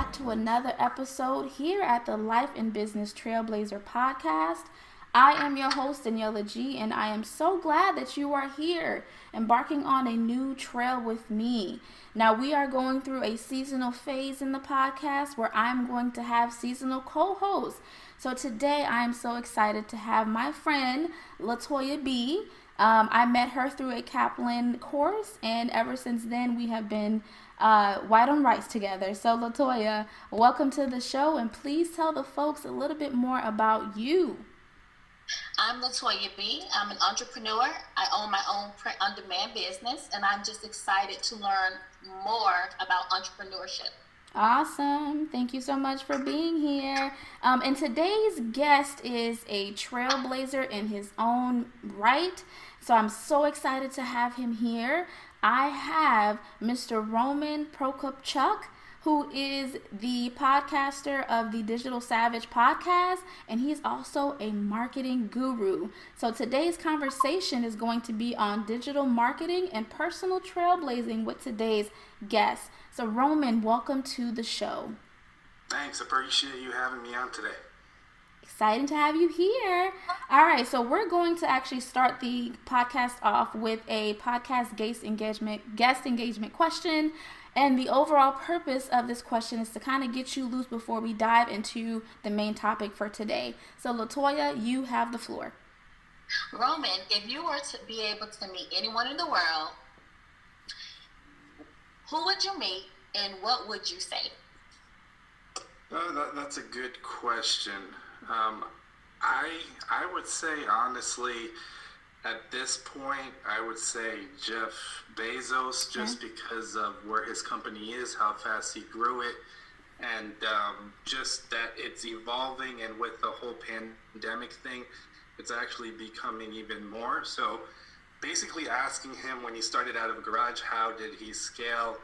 back to another episode here at the Life and Business Trailblazer podcast. I am your host, Daniela G, and I am so glad that you are here, embarking on a new trail with me. Now, we are going through a seasonal phase in the podcast where I'm going to have seasonal co-hosts. So today, I am so excited to have my friend, Latoya B. I met her through a Kaplan course, and ever since then, we have been white on rice together. So Latoya, welcome to the show, and please tell the folks a little bit more about you. I'm Latoya B. I'm an entrepreneur. I own my own print-on-demand business, and I'm just excited to learn more about entrepreneurship. Awesome. Thank you so much for being here. And today's guest is a trailblazer in his own right. So I'm so excited to have him here. I have Mr. Roman Prokopchuk, who is the podcaster of the Digital Savage podcast, and he's also a marketing guru. So today's conversation is going to be on digital marketing and personal trailblazing with today's guest. So Roman, welcome to the show. Thanks, appreciate you having me on today. Exciting to have you here. All right, so we're going to actually start the podcast off with a podcast guest engagement question. And the overall purpose of this question is to kind of get you loose before we dive into the main topic for today. So Latoya, you have the floor. Roman, if you were to be able to meet anyone in the world, who would you meet and what would you say? That's a good question. I would say, honestly, at this point, I would say Jeff Bezos, just because of where his company is, how fast he grew it, and just that it's evolving, and with the whole pandemic thing, it's actually becoming even more. So basically asking him when he started out of a garage, how did he scale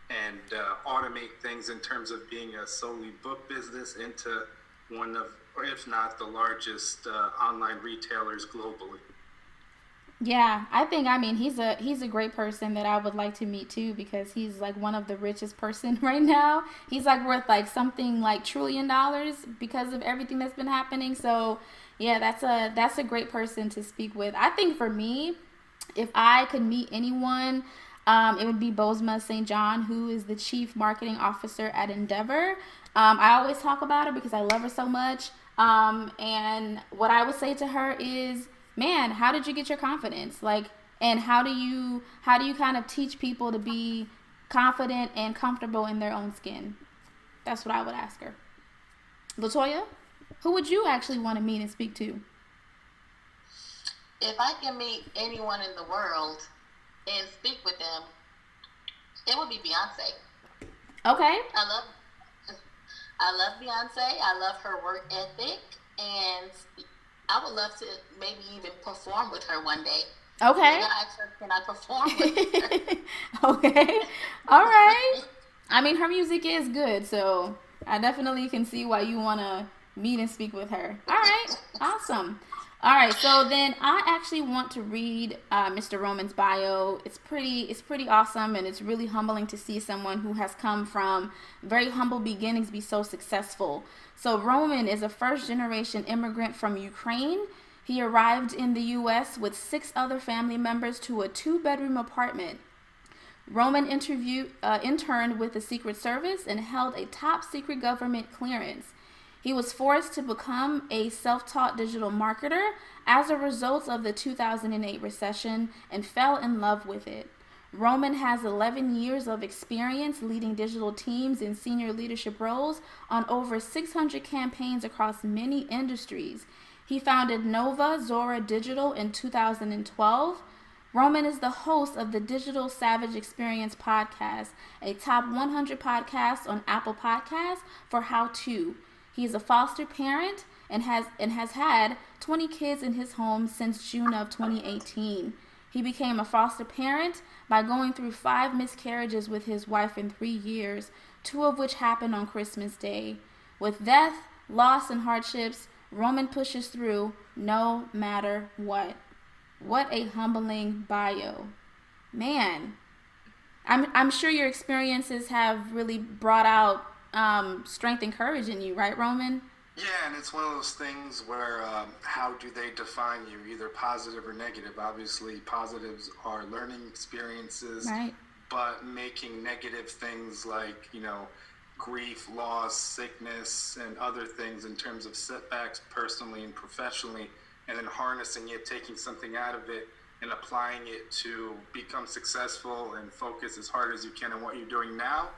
and automate things in terms of being a solely book business into one of, or if not the largest online retailers globally. Yeah, he's a great person that I would like to meet too, because he's like one of the richest person right now. He's like worth like something like $1 trillion because of everything that's been happening. So yeah, that's a great person to speak with. I think for me, if I could meet anyone, it would be Bozoma St. John, who is the chief marketing officer at Endeavor. I always talk about her because I love her so much. And what I would say to her is, man, how did you get your confidence? And how do you kind of teach people to be confident and comfortable in their own skin? That's what I would ask her. Latoya, who would you actually want to meet and speak to? If I can meet anyone in the world and speak with them, it would be Beyonce. Okay. I love Beyonce. I love her work ethic, and I would love to maybe even perform with her one day. Okay. Maybe I ask her, can I perform with her? Okay. All right. I mean, her music is good, so I definitely can see why you want to meet and speak with her. All right. Awesome. All right. So then I actually want to read Mr. Roman's bio. It's pretty awesome, and it's really humbling to see someone who has come from very humble beginnings be so successful. So Roman is a first-generation immigrant from Ukraine. He arrived in the U.S. with 6 other family members to a 2-bedroom apartment. Roman interned with the Secret Service and held a top-secret government clearance. He was forced to become a self-taught digital marketer as a result of the 2008 recession and fell in love with it. Roman has 11 years of experience leading digital teams in senior leadership roles on over 600 campaigns across many industries. He founded Nova Zora Digital in 2012. Roman is the host of the Digital Savage Experience podcast, a top 100 podcast on Apple Podcasts for how-to. He is a foster parent and has had 20 kids in his home since June of 2018. He became a foster parent by going through 5 miscarriages with his wife in 3 years, 2 of which happened on Christmas Day. With death, loss, and hardships, Roman pushes through no matter what. What a humbling bio. Man, I'm sure your experiences have really brought out strength and courage in you, right, Roman? Yeah, and it's one of those things where how do they define you, either positive or negative? Obviously, positives are learning experiences, Right. but making negative things like, grief, loss, sickness, and other things in terms of setbacks personally and professionally, and then harnessing it, taking something out of it, and applying it to become successful and focus as hard as you can on what you're doing now,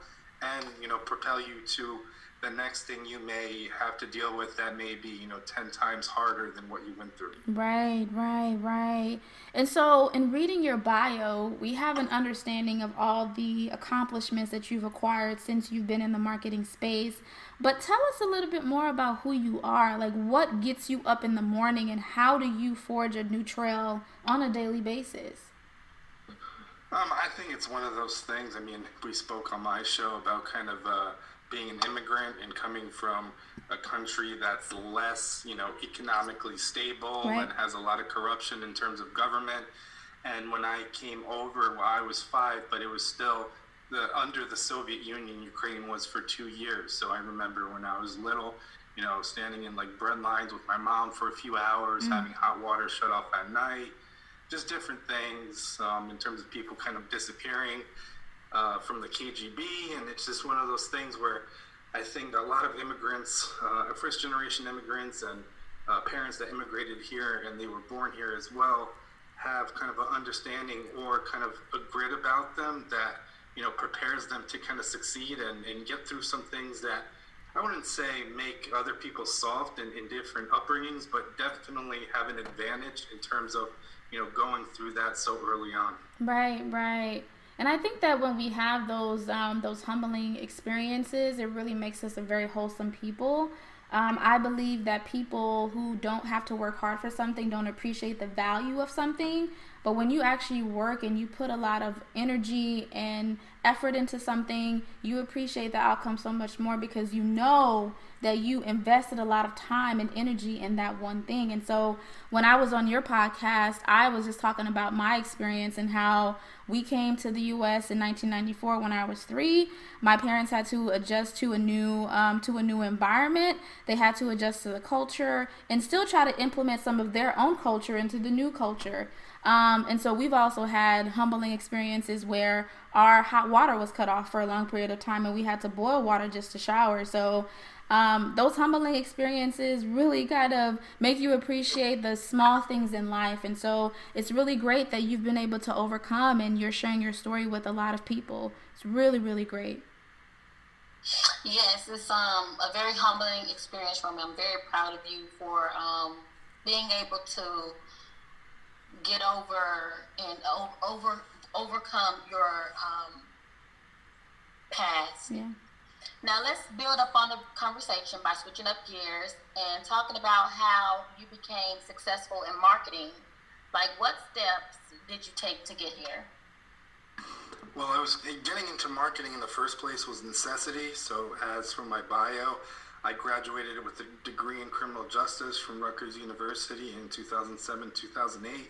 and propel you to the next thing you may have to deal with that may be 10 times harder than what you went through. Right. And so, in reading your bio, we have an understanding of all the accomplishments that you've acquired since you've been in the marketing space. But tell us a little bit more about who you are. Like, what gets you up in the morning, and how do you forge a new trail on a daily basis? I think it's one of those things. I mean, we spoke on my show about kind of being an immigrant and coming from a country that's less, economically stable Right. and has a lot of corruption in terms of government. And when I came over, well, I was 5, but it was still under the Soviet Union. Ukraine was for 2 years. So I remember when I was little, standing in like bread lines with my mom for a few hours, having hot water shut off at night, just different things in terms of people kind of disappearing from the KGB. And it's just one of those things where I think a lot of immigrants, first generation immigrants and parents that immigrated here and they were born here as well, have kind of an understanding or kind of a grit about them that prepares them to kind of succeed and get through some things that I wouldn't say make other people soft in different upbringings, but definitely have an advantage in terms of going through that so early on. Right. And I think that when we have those humbling experiences, it really makes us a very wholesome people. I believe that people who don't have to work hard for something don't appreciate the value of something. But when you actually work and you put a lot of energy and effort into something, you appreciate the outcome so much more because you know that you invested a lot of time and energy in that one thing. And so when I was on your podcast, I was just talking about my experience and how we came to the U.S. in 1994 when I was 3. My parents had to adjust to a new environment. They had to adjust to the culture and still try to implement some of their own culture into the new culture. And so we've also had humbling experiences where our hot water was cut off for a long period of time and we had to boil water just to shower. So those humbling experiences really kind of make you appreciate the small things in life. And so it's really great that you've been able to overcome and you're sharing your story with a lot of people. It's really great. Yes, it's a very humbling experience for me. I'm very proud of you for being able to get over and overcome your past. Yeah. Now let's build up on the conversation by switching up gears and talking about how you became successful in marketing. Like, what steps did you take to get here? Well, I was getting into marketing in the first place was necessity. So as for my bio, I graduated with a degree in criminal justice from Rutgers University in 2007-2008.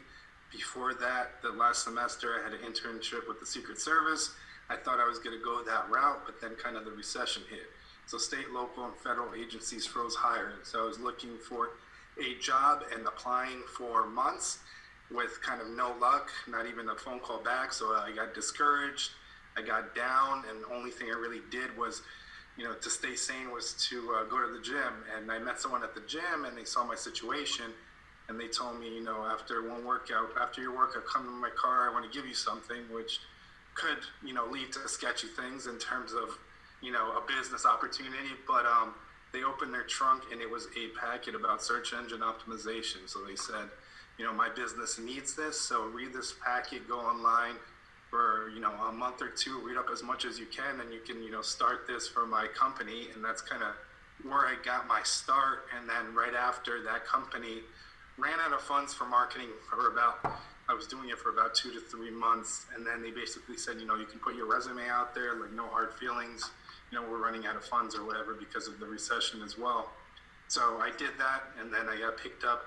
Before that, the last semester, I had an internship with the Secret Service. I thought I was going to go that route, but then kind of the recession hit. So state, local, and federal agencies froze hiring. So I was looking for a job and applying for months with kind of no luck, not even a phone call back. So I got discouraged. I got down, and the only thing I really did was, to stay sane was to go to the gym. And I met someone at the gym, and they saw my situation. And they told me, after your workout, come to my car. I want to give you something, which could, lead to sketchy things in terms of, a business opportunity. But they opened their trunk and it was a packet about search engine optimization. So they said, my business needs this. So read this packet, go online for, a month or two, read up as much as you can, and you can, start this for my company. And that's kind of where I got my start. And then right after that company ran out of funds for marketing I was doing it for about 2 to 3 months. And then they basically said, you can put your resume out there, like no hard feelings, we're running out of funds or whatever because of the recession as well. So I did that. And then I got picked up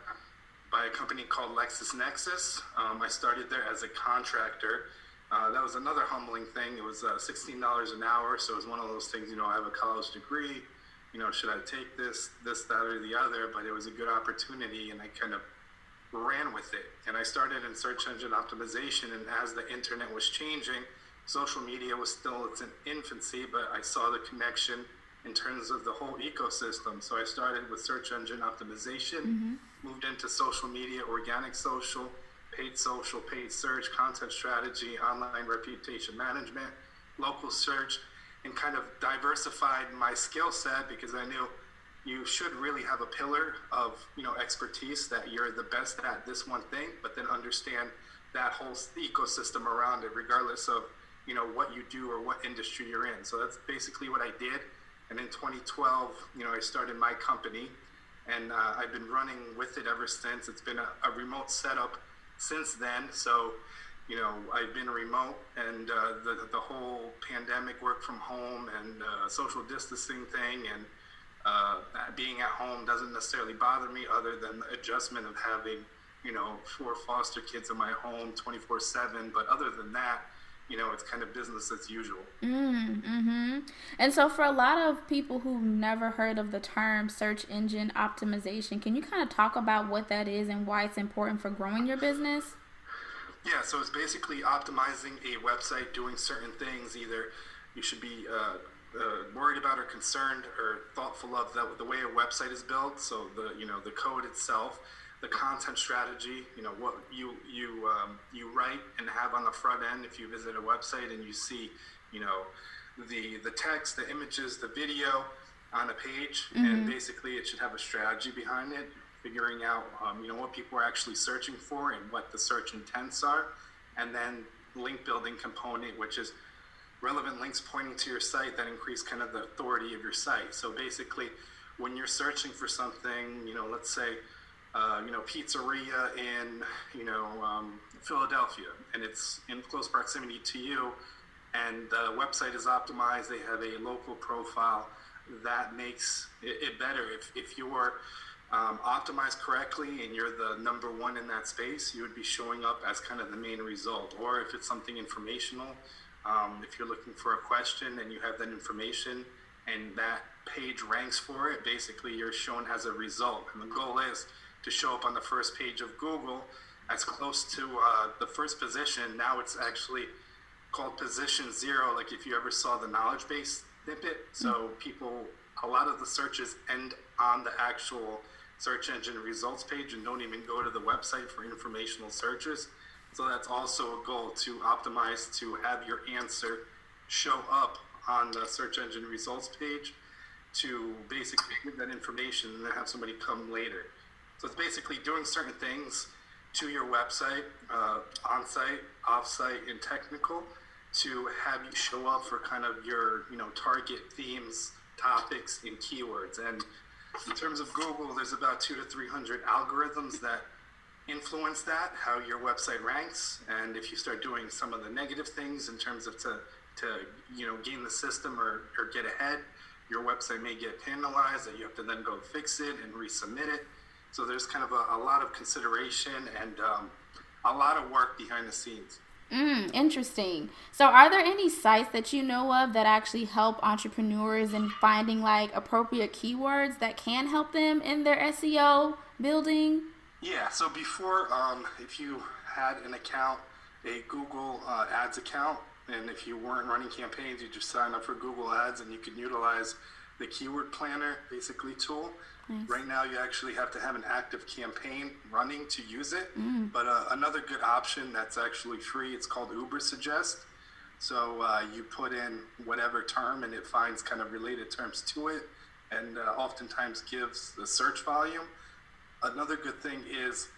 by a company called LexisNexis. I started there as a contractor. That was another humbling thing. It was $16 an hour, so it was one of those things, I have a college degree, should I take this, that, or the other? But it was a good opportunity, and I kind of ran with it. And I started in search engine optimization, and as the internet was changing, social media was still its infancy, but I saw the connection in terms of the whole ecosystem. So I started with search engine optimization, moved into social media, organic social, paid search, content strategy, online reputation management, local search, and kind of diversified my skill set, because I knew you should really have a pillar of expertise, that you're the best at this one thing, but then understand that whole ecosystem around it, regardless of what you do or what industry you're in. So that's basically what I did. And in 2012, I started my company, and I've been running with it ever since. It's been a remote setup since then. So I've been remote, and the whole pandemic, work from home, and social distancing thing, and being at home doesn't necessarily bother me, other than the adjustment of having 4 foster kids in my home 24/7. But other than that, it's kind of business as usual. And so for a lot of people who've never heard of the term search engine optimization, can you kind of talk about what that is and why it's important for growing your business? Yeah, so it's basically optimizing a website, doing certain things. Either you should be worried about or concerned or thoughtful of the way a website is built. So the code itself, the content strategy, what you write and have on the front end. If you visit a website and you see, the text, the images, the video on a page, and basically it should have a strategy behind it, figuring out, what people are actually searching for and what the search intents are. And then link building component, which is relevant links pointing to your site that increase kind of the authority of your site. So basically, when you're searching for something, let's say, pizzeria in, Philadelphia, and it's in close proximity to you, and the website is optimized, they have a local profile, that makes it better. If you're optimized correctly and you're the number one in that space, you would be showing up as kind of the main result. Or if it's something informational, if you're looking for a question and you have that information and that page ranks for it, basically you're shown as a result. And the goal is to show up on the first page of Google as close to the first position. Now it's actually called position 0, like if you ever saw the knowledge base snippet. So a lot of the searches end on the actual search engine results page and don't even go to the website for informational searches. So that's also a goal, to optimize to have your answer show up on the search engine results page, to basically give that information and then have somebody come later. So it's basically doing certain things to your website, on-site, off-site, and technical, to have you show up for kind of your, target themes, topics, and keywords. And in terms of Google, there's about 200 to 300 algorithms that influence that, how your website ranks. And if you start doing some of the negative things in terms of to gain the system or get ahead, your website may get penalized, that you have to then go fix it and resubmit it. So there's kind of a lot of consideration and a lot of work behind the scenes. Interesting. So are there any sites that you know of that actually help entrepreneurs in finding appropriate keywords that can help them in their SEO building? Yeah, so before, if you had an account, a Google Ads account, and if you weren't running campaigns, you just sign up for Google Ads and you can utilize the keyword planner basically tool. Nice. Right now you actually have to have an active campaign running to use it. But another good option that's actually free, it's called Uber Suggest. So you put in whatever term and it finds kind of related terms to it, and oftentimes gives the search volume. Another good thing is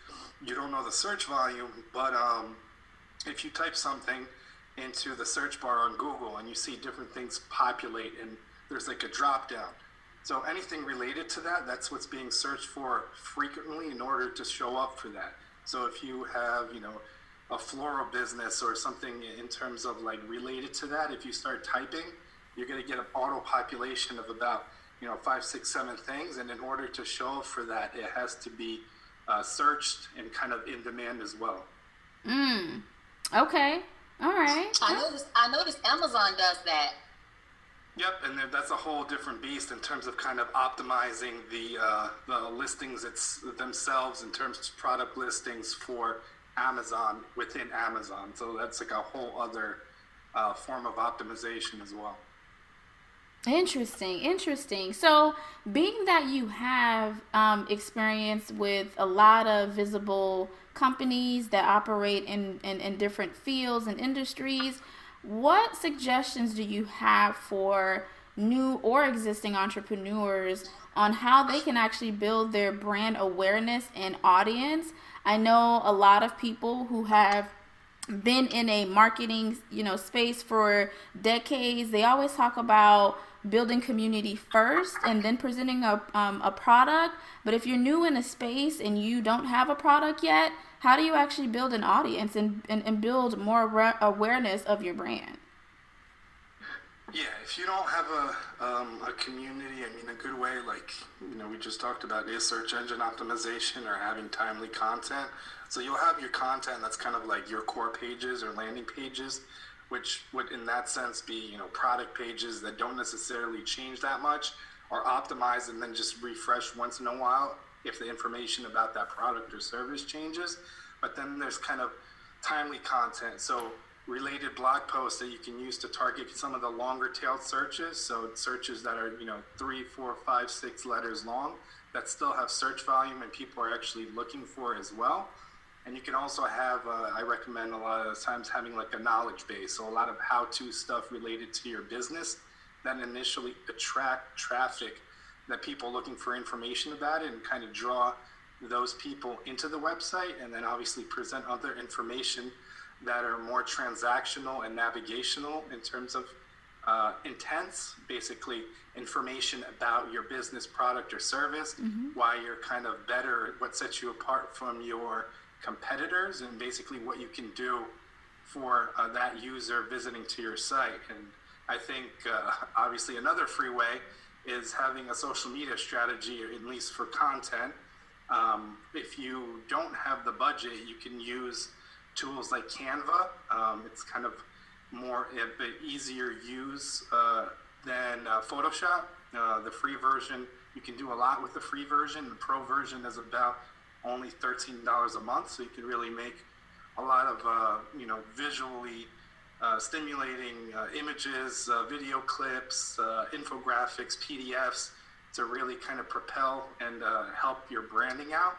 you don't know the search volume, but if you type something into the search bar on Google and you see different things populate and there's a drop down. So anything related to that, that's what's being searched for frequently in order to show up for that. So if you have, a floral business or something in terms of related to that, if you start typing, you're going to get an auto population of about 5, 6, 7 things, and in order to show up for that, it has to be searched and kind of in demand as well. Okay. All right. I noticed Amazon does that. Yep, and that's a whole different beast in terms of kind of optimizing the listings themselves in terms of product listings for Amazon within Amazon. So that's like a whole other form of optimization as well. Interesting, interesting. So, being that you have experience with a lot of visible companies that operate in different fields and industries, what suggestions do you have for new or existing entrepreneurs on how they can actually build their brand awareness and audience? I know a lot of people who have been in a marketing space for decades. They always talk about building community first and then presenting a product. But if you're new in a space and you don't have a product yet, how do you actually build an audience and build more awareness of your brand? Yeah, if you don't have a community, I mean, a good way, like, we just talked about is search engine optimization or having timely content. So you'll have your content that's kind of like your core pages or landing pages, which would in that sense be, product pages that don't necessarily change that much or optimize and then just refresh once in a while if the information about that product or service changes. But then there's kind of timely content. So related blog posts that you can use to target some of the longer tailed searches. So searches that are, 3, 4, 5, 6 letters long that still have search volume and people are actually looking for as well. And you can also have, I recommend a lot of times having like a knowledge base. So a lot of how-to stuff related to your business that initially attract traffic that people looking for information about it and kind of draw those people into the website and then obviously present other information that are more transactional and navigational in terms of intents, basically information about your business, product, or service, why you're kind of better, what sets you apart from your competitors, and basically what you can do for that user visiting to your site. And I think obviously another free way is having a social media strategy, or at least for content. If you don't have the budget, you can use tools like Canva. It's kind of more a bit easier use than Photoshop. The free version, you can do a lot with the free version. The pro version is about only $13 a month, so you can really make a lot of visually stimulating images, video clips, infographics, PDFs to really kind of propel and help your branding out.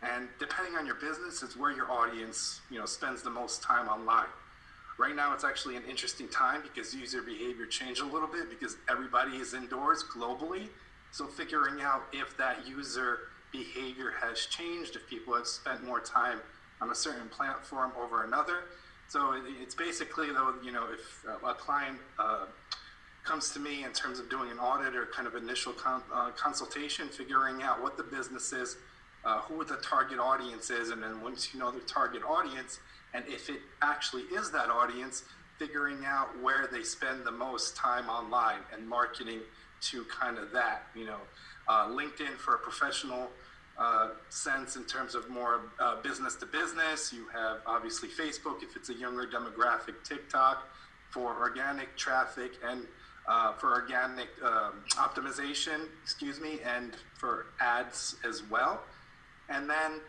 And depending on your business, it's where your audience, spends the most time online. Right now, it's actually an interesting time because user behavior changed a little bit because everybody is indoors globally. So figuring out if that user behavior has changed, if people have spent more time on a certain platform over another. So it's basically, though, if a client comes to me in terms of doing an audit or kind of initial consultation, figuring out what the business is, who the target audience is, and then once you know the target audience, and if it actually is that audience, figuring out where they spend the most time online and marketing to kind of that, LinkedIn for a professional sense in terms of more business to business. You have obviously Facebook if it's a younger demographic, TikTok for organic traffic and for organic optimization, and for ads as well. And then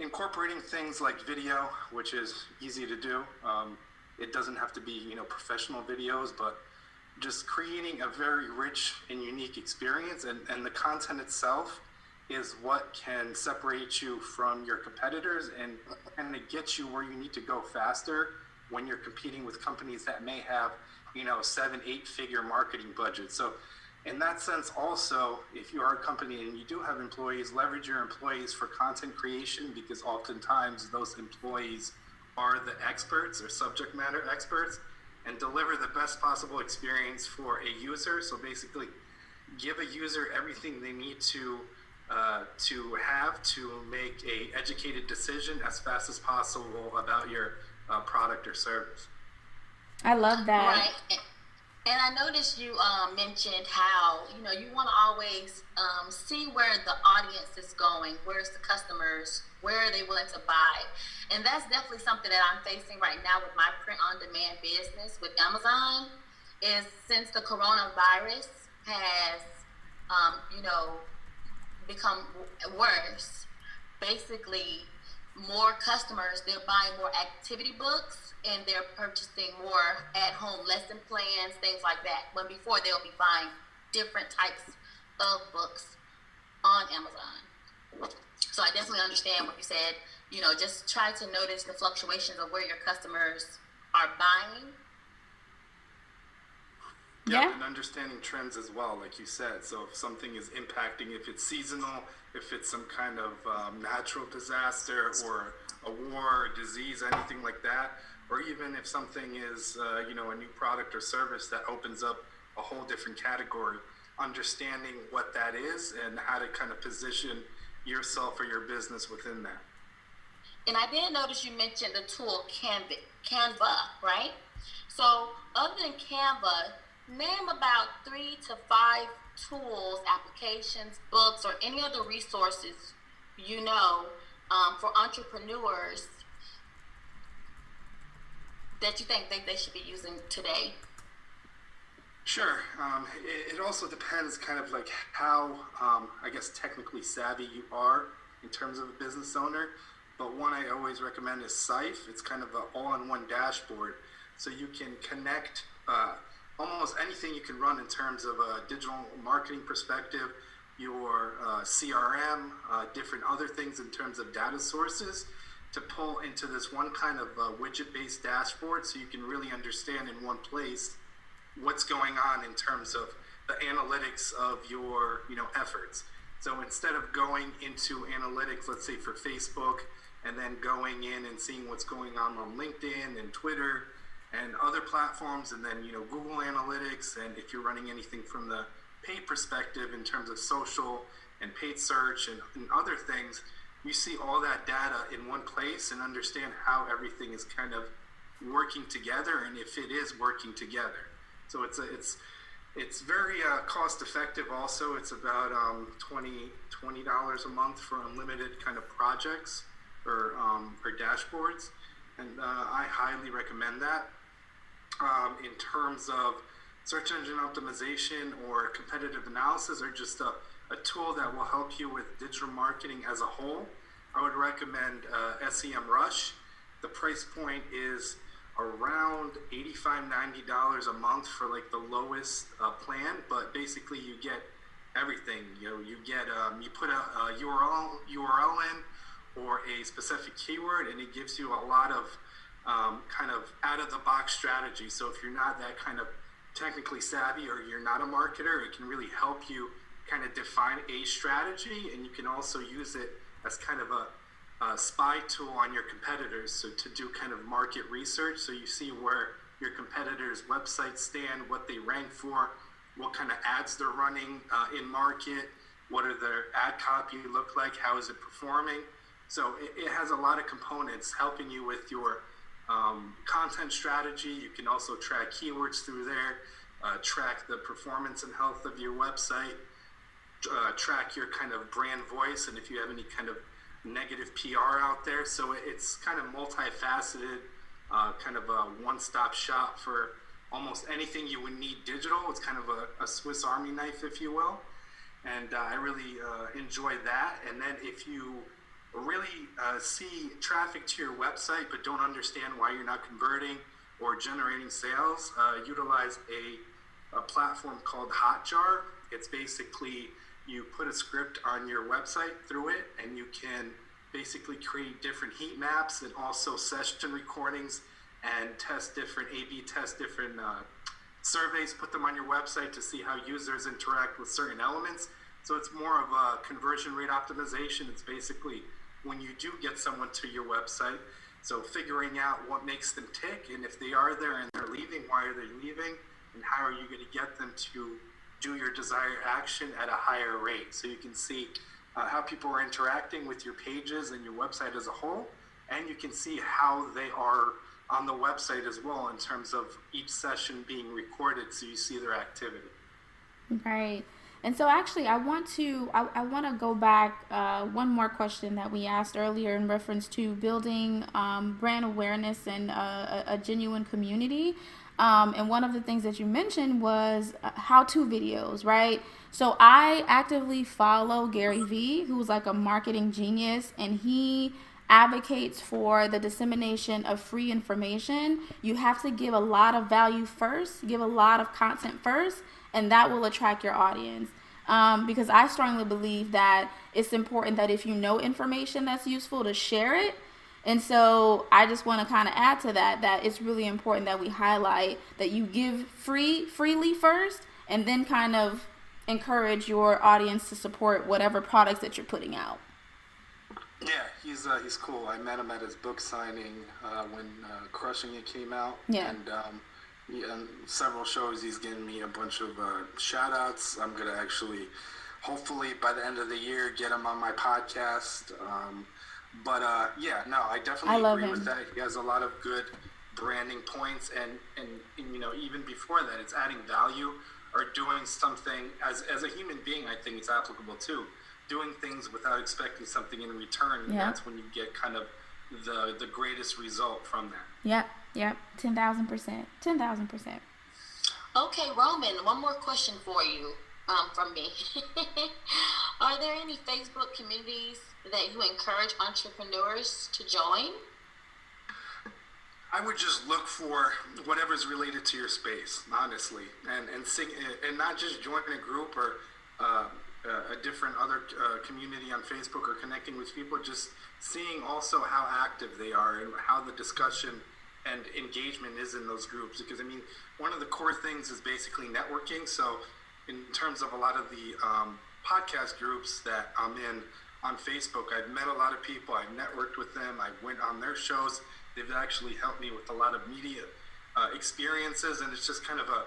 incorporating things like video, which is easy to do. It doesn't have to be, professional videos, but just creating a very rich and unique experience. And the content itself is what can separate you from your competitors and get you where you need to go faster when you're competing with companies that may have, 7-8 figure marketing budgets. So in that sense, also, if you are a company and you do have employees, leverage your employees for content creation, because oftentimes those employees are the experts or subject matter experts and deliver the best possible experience for a user. So basically, give a user everything they need to have to make a educated decision as fast as possible about your product or service. I love that. Right. And I noticed you mentioned how you want to always see where the audience is going, where's the customers, where are they willing to buy, and that's definitely something that I'm facing right now with my print-on-demand business with Amazon. Is since the coronavirus has you know become worse, basically more customers, they're buying more activity books and they're purchasing more at home lesson plans, things like that, when before they'll be buying different types of books on Amazon. So I definitely understand what you said. Just try to notice the fluctuations of where your customers are buying. Yeah, and understanding trends as well, like you said. So if something is impacting, if it's seasonal, if it's some kind of natural disaster or a war, disease, anything like that, or even if something is, a new product or service that opens up a whole different category, understanding what that is and how to kind of position yourself or your business within that. And I did notice you mentioned the tool Canva, right? So other than Canva, name about 3 to 5 tools, applications, books, or any other resources for entrepreneurs that you think they should be using today. Sure. It also depends kind of like how, I guess, technically savvy you are in terms of a business owner. But one I always recommend is Sife. It's kind of an all-in-one dashboard. So you can connect almost anything you can run in terms of a digital marketing perspective, your CRM, different other things in terms of data sources to pull into this one kind of widget-based dashboard so you can really understand in one place what's going on in terms of the analytics of your efforts. So instead of going into analytics, let's say for Facebook, and then going in and seeing what's going on LinkedIn and Twitter and other platforms, and then Google Analytics, and if you're running anything from the paid perspective in terms of social and paid search and other things, you see all that data in one place and understand how everything is kind of working together and if it is working together. So it's very cost effective. Also, it's about $20 a month for unlimited kind of projects or dashboards, and I highly recommend that. In terms of search engine optimization or competitive analysis, or just a tool that will help you with digital marketing as a whole, I would recommend SEMrush. The price point is around $85-$90 a month for like the lowest plan, but basically you get everything. You get you put a URL in or a specific keyword, and it gives you a lot of kind of out of the box strategy. So if you're not that kind of technically savvy or you're not a marketer, it can really help you kind of define a strategy, and you can also use it as kind of a spy tool on your competitors. So to do kind of market research, so you see where your competitors' websites stand, what they rank for, what kind of ads they're running in market, what are their ad copy look like, how is it performing. So it has a lot of components helping you with your content strategy. You can also track keywords through there, track the performance and health of your website, track your kind of brand voice, and if you have any kind of negative PR out there. So it's kind of multifaceted, kind of a one-stop shop for almost anything you would need digital. It's kind of a Swiss Army knife, if you will. And I really enjoy that. And then if you really see traffic to your website but don't understand why you're not converting or generating sales, utilize a platform called Hotjar. It's basically you put a script on your website through it, and you can basically create different heat maps and also session recordings and test different A/B test different surveys, put them on your website to see how users interact with certain elements. So it's more of a conversion rate optimization. It's basically when you do get someone to your website, so figuring out what makes them tick, and if they are there and they're leaving, why are they leaving, and how are you going to get them to do your desired action at a higher rate. So you can see how people are interacting with your pages and your website as a whole, and you can see how they are on the website as well, in terms of each session being recorded so you see their activity. Right. And so actually I want to go back one more question that we asked earlier in reference to building brand awareness and a genuine community. And one of the things that you mentioned was how-to videos, right? So I actively follow Gary Vee, who's like a marketing genius, and he advocates for the dissemination of free information. You have to give a lot of value first, give a lot of content first, and that will attract your audience. Because I strongly believe that it's important that if you know information that's useful, to share it. And so I just want to kind of add to that, that it's really important that we highlight that you give freely first, and then kind of encourage your audience to support whatever products that you're putting out. Yeah, he's cool. I met him at his book signing when Crushing It came out. Yeah. And on several shows, he's given me a bunch of shout outs. I'm going to actually, hopefully by the end of the year, get him on my podcast. Yeah, no, I definitely agree with that. He has a lot of good branding points, and even before that, it's adding value or doing something as a human being. I think it's applicable too. Doing things without expecting something in return, and that's when you get kind of the greatest result from that. Yep, 10,000%. 10,000%. Okay, Roman, one more question for you from me. Are there any Facebook communities that you encourage entrepreneurs to join? I would just look for whatever's related to your space, honestly, and not just joining a group or a different other community on Facebook or connecting with people, just seeing also how active they are and how the discussion and engagement is in those groups. Because, I mean, one of the core things is basically networking. So in terms of a lot of the podcast groups that I'm in on Facebook, I've met a lot of people, I've networked with them, I went on their shows. They've actually helped me with a lot of media experiences, and it's just kind of a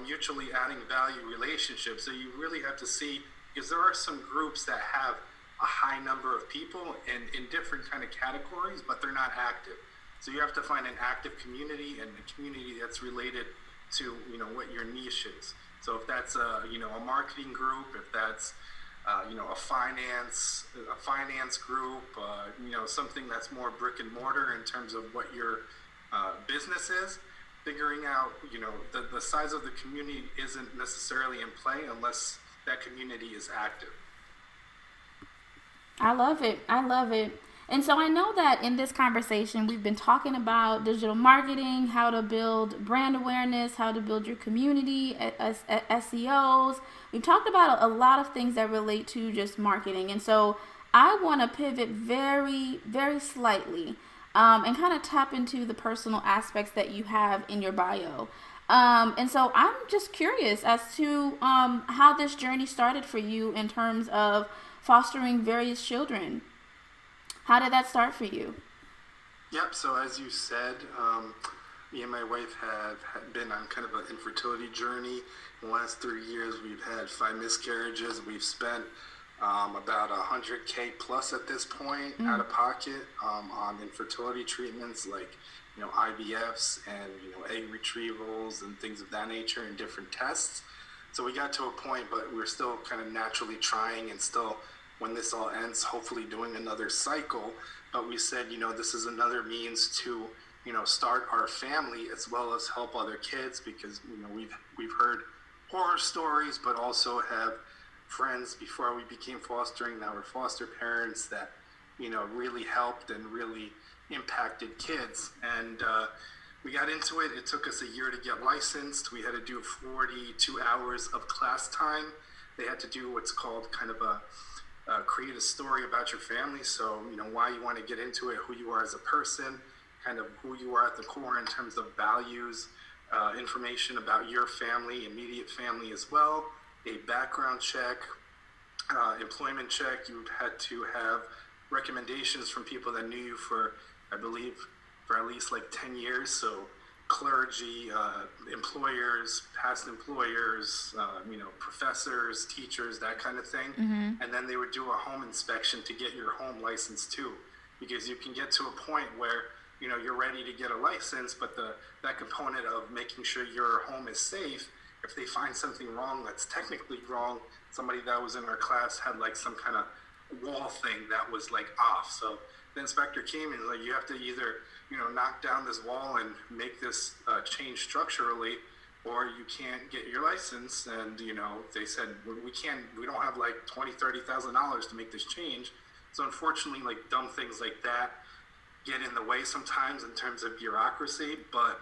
mutually adding value relationship. So you really have to see, because there are some groups that have a high number of people and in different kind of categories, but they're not active. So you have to find an active community, and a community that's related to what your niche is. So if that's a marketing group, if that's a finance group, something that's more brick and mortar in terms of what your business is, figuring out, the size of the community isn't necessarily in play unless that community is active. I love it. And so I know that in this conversation, we've been talking about digital marketing, how to build brand awareness, how to build your community, SEOs. We've talked about a lot of things that relate to just marketing. And so I want to pivot very, very slightly and kind of tap into the personal aspects that you have in your bio. And so I'm just curious as to how this journey started for you in terms of fostering various children. How did that start for you? Yep, so as you said, me and my wife have been on kind of an infertility journey. In the last 3 years, we've had 5 miscarriages. We've spent about $100K plus at this point out of pocket on infertility treatments like IVFs and egg retrievals and things of that nature and different tests. So we got to a point, but we're still kind of naturally trying and still, when this all ends, hopefully doing another cycle. But we said, this is another means to, start our family as well as help other kids, because, we've heard horror stories, but also have friends before we became fostering, now we're foster parents, that, really helped and really impacted kids. And we got into it. It took us a year to get licensed. We had to do 42 hours of class time. They had to do what's called kind of create a story about your family. So, why you want to get into it, who you are as a person, kind of who you are at the core in terms of values, information about your family, immediate family as well, a background check, employment check. You had to have recommendations from people that knew you for, I believe, for at least like 10 years. So clergy, employers, past employers, professors, teachers, that kind of thing. And then they would do a home inspection to get your home license too, because you can get to a point where, you're ready to get a license, but that component of making sure your home is safe, if they find something wrong that's technically wrong, somebody that was in our class had like some kind of wall thing that was like off. So the inspector came and like, you have to either, knock down this wall and make this change structurally, or you can't get your license. And, they said, we don't have like $20,000-$30,000 to make this change. So unfortunately, like dumb things like that get in the way sometimes in terms of bureaucracy. But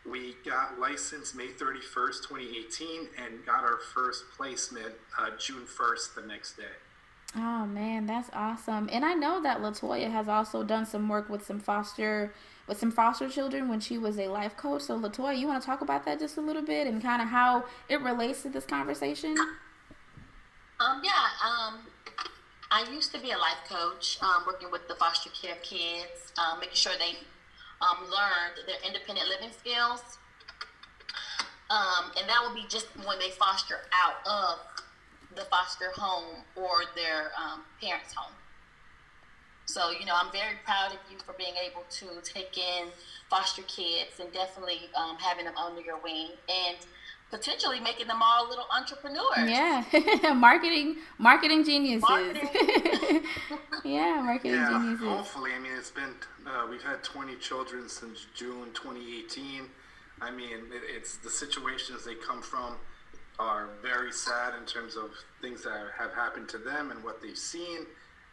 we got licensed May 31st, 2018, and got our first placement June 1st, the next day. Oh man, that's awesome. And I know that Latoya has also done some work with some foster children when she was a life coach. So Latoya, you want to talk about that just a little bit and kind of how it relates to this conversation? I used to be a life coach, working with the foster care kids, making sure they learned their independent living skills. And that would be just when they foster out of the foster home or their parents' home. So, I'm very proud of you for being able to take in foster kids and definitely having them under your wing and potentially making them all little entrepreneurs. Yeah, marketing geniuses. Marketing geniuses. Hopefully. I mean, it's been, we've had 20 children since June 2018. I mean, it's the situations they come from are very sad in terms of things that have happened to them and what they've seen.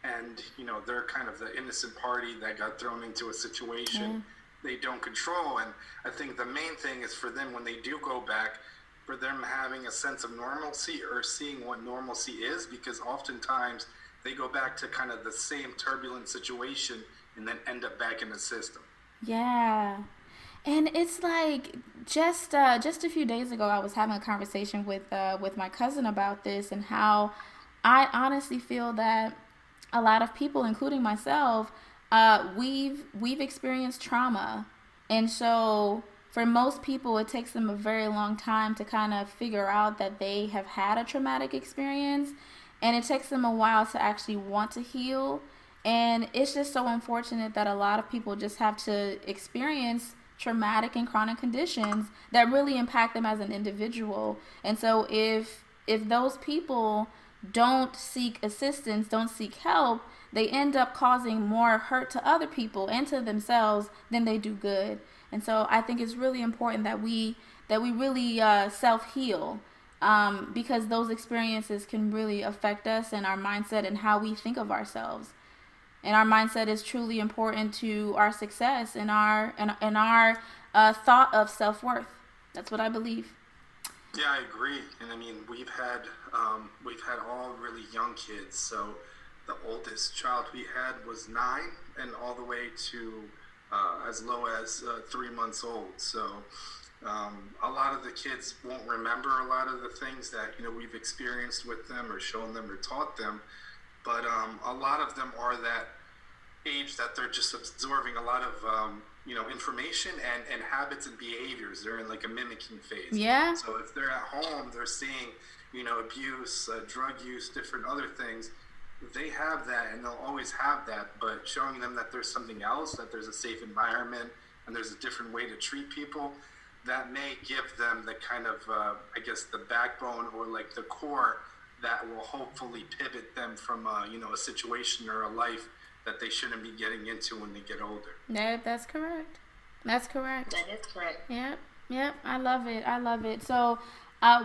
And, they're kind of the innocent party that got thrown into a situation they don't control. And I think the main thing is for them, when they do go back, for them having a sense of normalcy or seeing what normalcy is, because oftentimes they go back to kind of the same turbulent situation and then end up back in the system. Yeah. And it's like just a few days ago, I was having a conversation with my cousin about this and how I honestly feel that a lot of people, including myself, we've experienced trauma, and so for most people, it takes them a very long time to kind of figure out that they have had a traumatic experience, and it takes them a while to actually want to heal. And it's just so unfortunate that a lot of people just have to experience traumatic and chronic conditions that really impact them as an individual. And so if those people don't seek assistance, don't seek help, they end up causing more hurt to other people and to themselves than they do good. And so I think it's really important that we really self-heal, because those experiences can really affect us and our mindset and how we think of ourselves. And our mindset is truly important to our success and our thought of self-worth. That's what I believe. Yeah, I agree. And I mean, we've had all really young kids. So the oldest child we had was 9, and all the way to as low as 3 months old. So a lot of the kids won't remember a lot of the things that we've experienced with them or shown them or taught them. But a lot of them are that age that they're just absorbing a lot of information and habits and behaviors. They're in like a mimicking phase. Yeah. So if they're at home, they're seeing abuse, drug use, different other things. They have that, and they'll always have that. But showing them that there's something else, that there's a safe environment, and there's a different way to treat people, that may give them the kind of the backbone or like the core that will hopefully pivot them from a situation or a life that they shouldn't be getting into when they get older. No, that's correct. That's correct. That is correct. Yep. I love it. So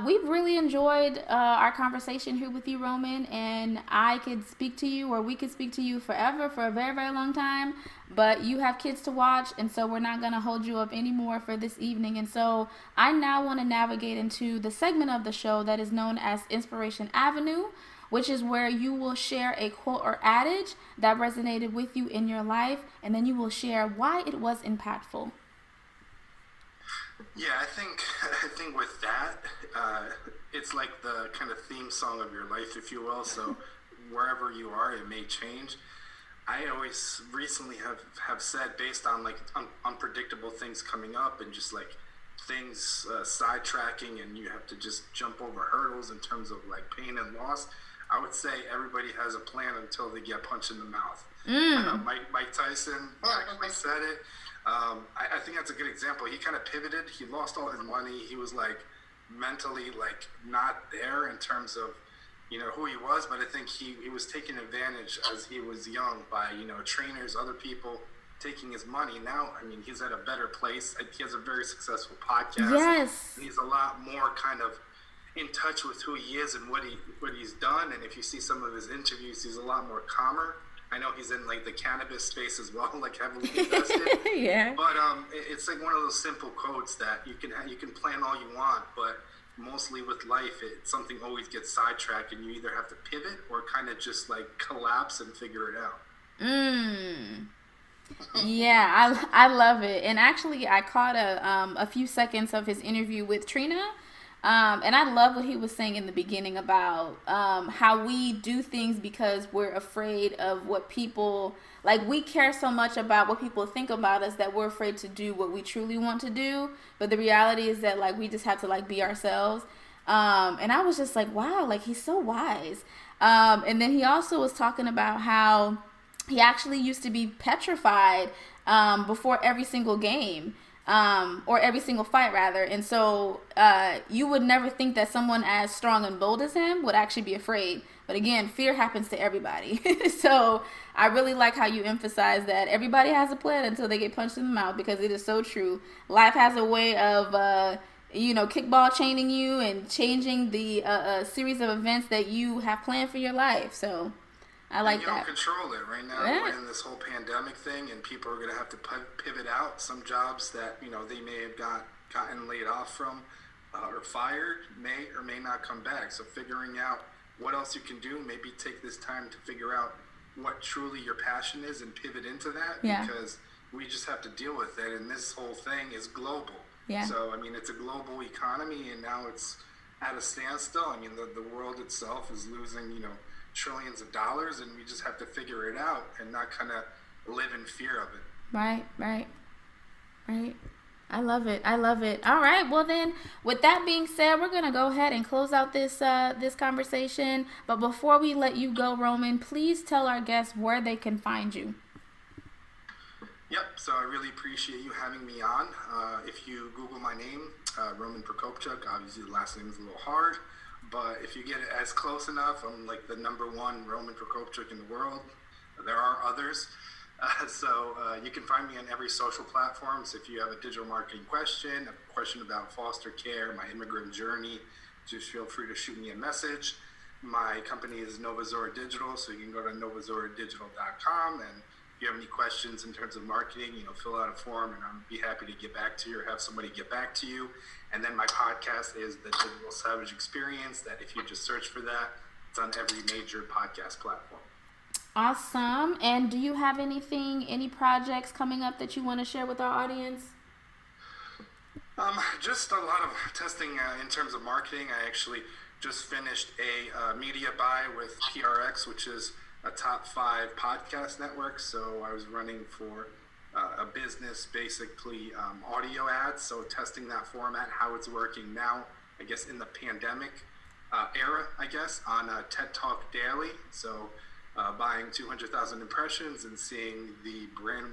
we've really enjoyed our conversation here with you, Roman, and I could speak to you, or we could speak to you forever, for a very, very long time, but you have kids to watch, and so we're not going to hold you up anymore for this evening. And so I now want to navigate into the segment of the show that is known as Inspiration Avenue, which is where you will share a quote or adage that resonated with you in your life, and then you will share why it was impactful. Yeah, I think with that, it's like the kind of theme song of your life, if you will. So wherever you are, it may change. I always recently have said, based on like unpredictable things coming up and just like things sidetracking, and you have to just jump over hurdles in terms of like pain and loss, I would say everybody has a plan until they get punched in the mouth. Mike Tyson actually said it. I think that's a good example. He kind of pivoted. He lost all his money. He was like mentally like not there in terms of, you know, who he was, but I think he was taking advantage as he was young by, you know, trainers, other people taking his money. Now, I mean, he's at a better place. He has a very successful podcast. Yes. And he's a lot more kind of in touch with who he is and what he's done. And if you see some of his interviews, he's a lot more calmer. I know he's in like the cannabis space as well, like heavily invested. Yeah. But it's like one of those simple quotes that you can plan all you want, but mostly with life, something always gets sidetracked, and you either have to pivot or kind of just like collapse and figure it out. Yeah, I love it. And actually, I caught a few seconds of his interview with Trina. And I love what he was saying in the beginning about how we do things because we're afraid of what people, like we care so much about what people think about us that we're afraid to do what we truly want to do. But the reality is that like we just have to like be ourselves. And I was just like, wow, like he's so wise. And then he also was talking about how he actually used to be petrified before every single game. Or every single fight rather. And so you would never think that someone as strong and bold as him would actually be afraid. But again, fear happens to everybody. So I really like how you emphasize that everybody has a plan until they get punched in the mouth, because it is so true. Life has a way of, kickball chaining you and changing the series of events that you have planned for your life. So I like that. You don't control it. Right now, we're in this whole pandemic thing, and people are going to have to pivot out. Some jobs that, you know, they may have gotten laid off from or fired may or may not come back. So figuring out what else you can do, maybe take this time to figure out what truly your passion is and pivot into that, because we just have to deal with it. And this whole thing is global. Yeah. So, I mean, it's a global economy, and now it's at a standstill. I mean, the world itself is losing, you know, trillions of dollars, and we just have to figure it out and not kind of live in fear of it. Right. I love it. All right. Well, then, with that being said, we're going to go ahead and close out this conversation. But before we let you go, Roman, please tell our guests where they can find you. Yep. So I really appreciate you having me on. If you Google my name, Roman Prokopchuk, obviously the last name is a little hard, but if you get it as close enough, I'm like the #1 Roman Prokopchuk in the world. There are others. So you can find me on every social platform. So if you have a digital marketing question, a question about foster care, my immigrant journey, just feel free to shoot me a message. My company is Nova Zora Digital, so you can go to novazoradigital.com, and if you have any questions in terms of marketing, you know, fill out a form, and I'll be happy to get back to you or have somebody get back to you. And then my podcast is the Digital Savage Experience, that if you just search for that, it's on every major podcast platform. Awesome. And do you have any projects coming up that you want to share with our audience? Just a lot of testing in terms of marketing. I actually just finished a media buy with PRX, which is a top 5 podcast network. So I was running for a business, basically audio ads. So testing that format, how it's working now, I guess in the pandemic era, I guess, on TED Talk Daily. So buying 200,000 impressions and seeing the brand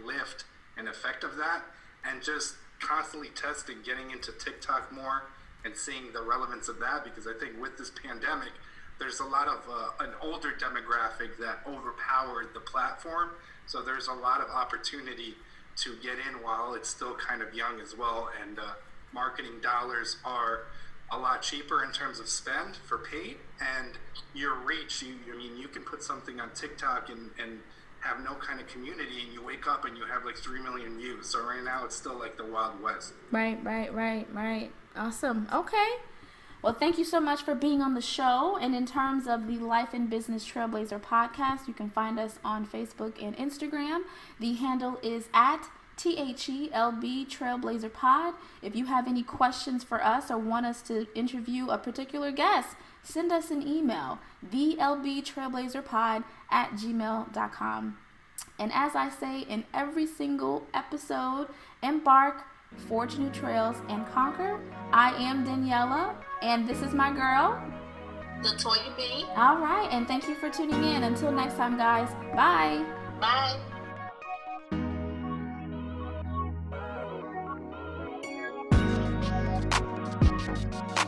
lift and effect of that, and just constantly testing, getting into TikTok more and seeing the relevance of that, because I think with this pandemic, there's a lot of an older demographic that overpowered the platform. So there's a lot of opportunity to get in while it's still kind of young as well. And marketing dollars are a lot cheaper in terms of spend for paid, and your reach. You can put something on TikTok and have no kind of community, and you wake up and you have like 3 million views. So right now it's still like the Wild West. Right. Awesome. Okay. Well, thank you so much for being on the show. And in terms of the Life and Business Trailblazer podcast, you can find us on Facebook and Instagram. The handle is at THELB Trailblazer Pod. If you have any questions for us or want us to interview a particular guest, send us an email, thelbtrailblazerpod@gmail.com. And as I say in every single episode, embark, forge new trails, and conquer. I am Daniela, and this is my girl, Latoya B. All right, and thank you for tuning in. Until next time, guys. Bye. Bye. Bye.